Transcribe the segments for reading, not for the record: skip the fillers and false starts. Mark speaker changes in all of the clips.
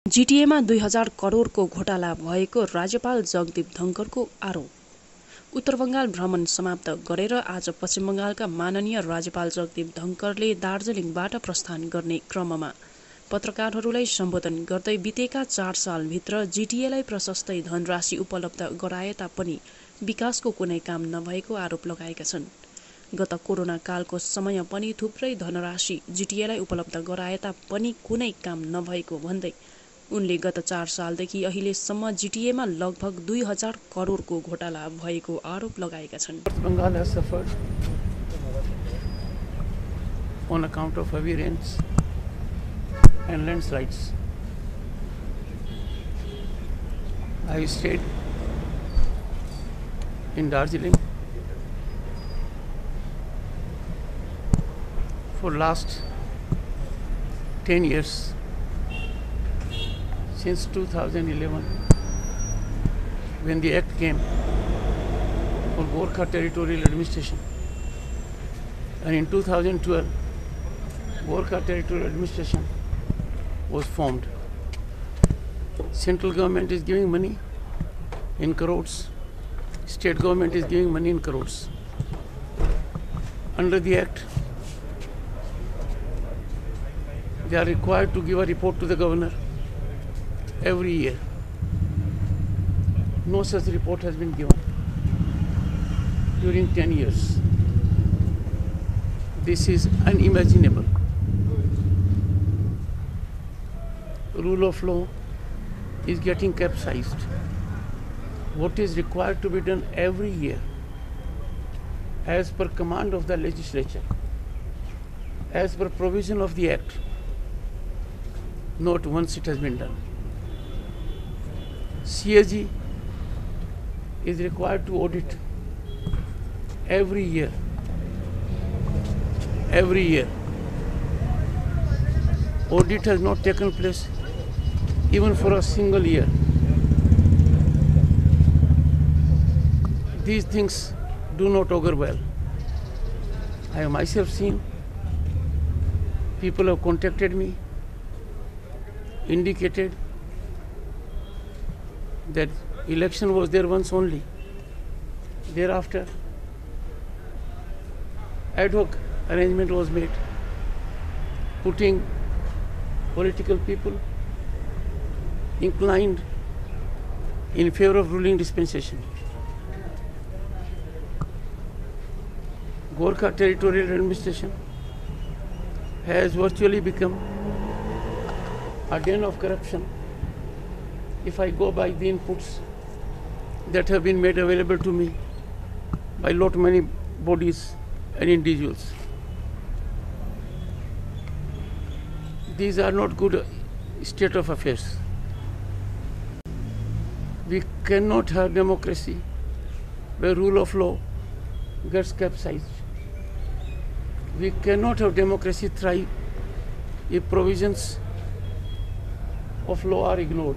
Speaker 1: जीटीएमा 2000 करोडको घोटाला भएको राज्यपाल जगदीप धनखडको आरोप। उत्तर बंगाल भ्रमण समाप्त गरेर आज पश्चिम बंगालका माननीय राज्यपाल जगदीप धनखडले दार्जिलिङबाट प्रस्थान गर्ने क्रममा पत्रकारहरूलाई सम्बोधन गर्दै बितेका 4 सालभित्र जीटीएलाई प्रशस्तै धनराशि उपलब्ध गराए तापनि विकासको कुनै काम नभएको आरोप लगाएका छन्। गत कोरोना कालको समय पनि थुप्रै धनराशि जीटीएलाई उपलब्ध गराए तापनि कुनै काम नभएको भन्दै उनले गत 4 सालदेखि अहिलेसम्म जीटीएमा लगभग 2000 करोडको घोटाला भएको आरोप लगाएका छन्।
Speaker 2: Bengal has suffered on account of heavy rains and landslides. I stayed in Darjeeling for last 10 years. Since 2011, when the act came for Gorkha Territorial Administration, and in 2012, Gorkha Territorial Administration was formed. Central government is giving money in crores, state government is giving money in crores. Under the act, they are required to give a report to the governor every year. No such report has been given during 10 years. This is unimaginable. Rule of law is getting capsized. What is required to be done every year as per command of the legislature, as per provision of the act, not once it has been done. CAG is required to audit every year. Every year. Audit has not taken place even for a single year. These things do not augur well. I have myself seen people have contacted me, indicated that election was there once only. Thereafter, ad hoc arrangement was made, putting political people inclined in favor of ruling dispensation. Gorkha Territorial Administration has virtually become a den of corruption. If I go by the inputs that have been made available to me by lot many bodies and individuals, these are not good state of affairs. We cannot have democracy where rule of law gets capsized. We cannot have democracy thrive if provisions of law are ignored.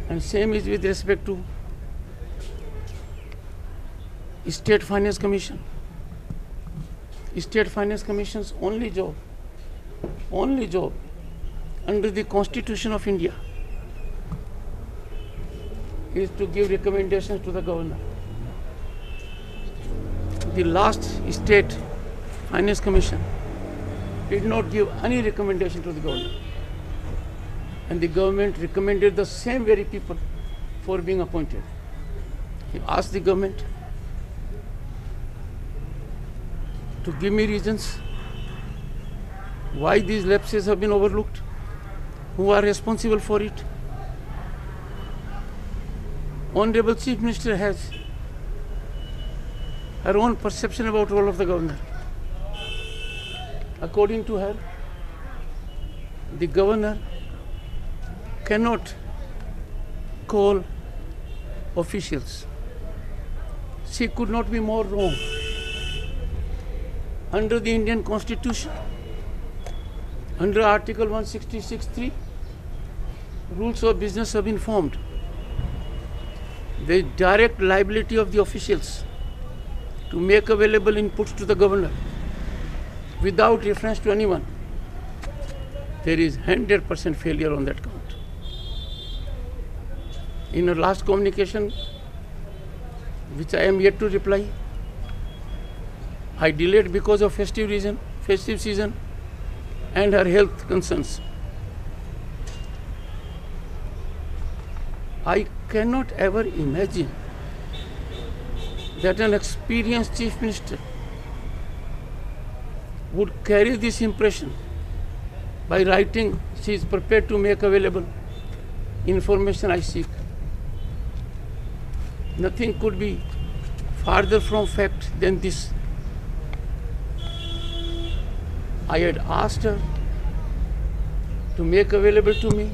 Speaker 2: And same is with respect to State Finance Commission. State Finance Commission's only job under the Constitution of India is to give recommendations to the governor. The last State Finance Commission did not give any recommendation to the governor. And the government recommended the same very people for being appointed. He asked the government to give me reasons why these lapses have been overlooked, who are responsible for it. Honorable Chief Minister has her own perception about role of the governor. According to her, the governor cannot call officials. She could not be more wrong. Under the Indian Constitution, under Article 166(3), rules of business have been formed. The direct liability of the officials to make available inputs to the governor without reference to anyone there is 100% failure on that count. In her last communication, which I am yet to reply, I delayed because of festive season, and her health concerns. I cannot ever imagine that an experienced chief minister would carry this impression by writing she is prepared to make available information I seek. Nothing could be farther from fact than this. I had asked her to make available to me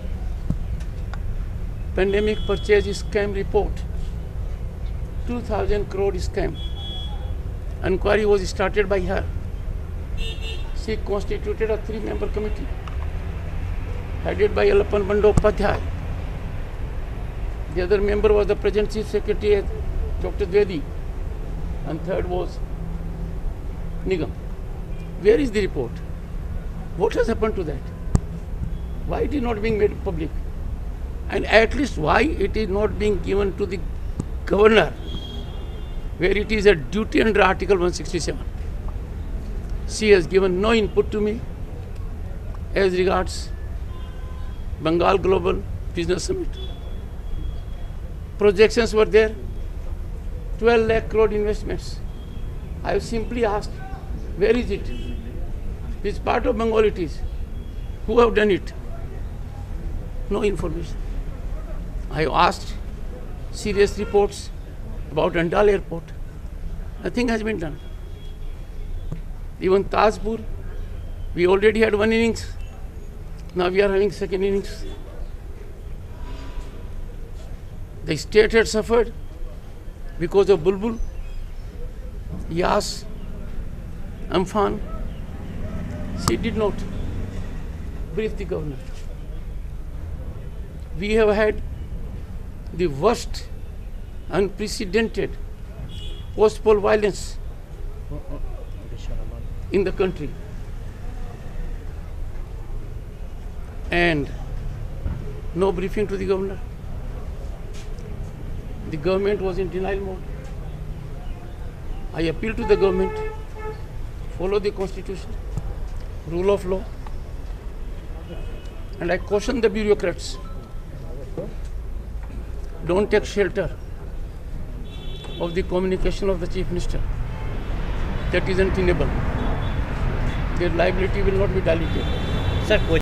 Speaker 2: pandemic purchase scam report, 2,000 crore scam. Inquiry was started by her. She constituted a 3-member committee headed by Alapan Bandyopadhyay. The other member was the present Chief Secretary, Dr. Dwivedi, and third was Nigam. Where is the report? What has happened to that? Why it is not being made public? And at least why it is not being given to the governor, where it is a duty under Article 167. She has given no input to me as regards Bengal Global Business Summit. Projections were there, 12 lakh crore investments. I have simply asked, where is it? Which part of Bengal it is? Who have done it? No information. I have asked serious reports about Andal Airport. Nothing has been done. Even Tajpur, we already had 1 innings. Now we are having 2nd innings. The state had suffered because of Bulbul, Yas, Amphan. She did not brief the governor. We have had the worst, unprecedented post-poll violence in the country. And no briefing to the governor. The government was in denial mode. I appeal to the government, follow the constitution, rule of law, and I caution the bureaucrats, don't take shelter of the communication of the Chief Minister. That is untenable. Their liability will not be diluted.
Speaker 3: Sir,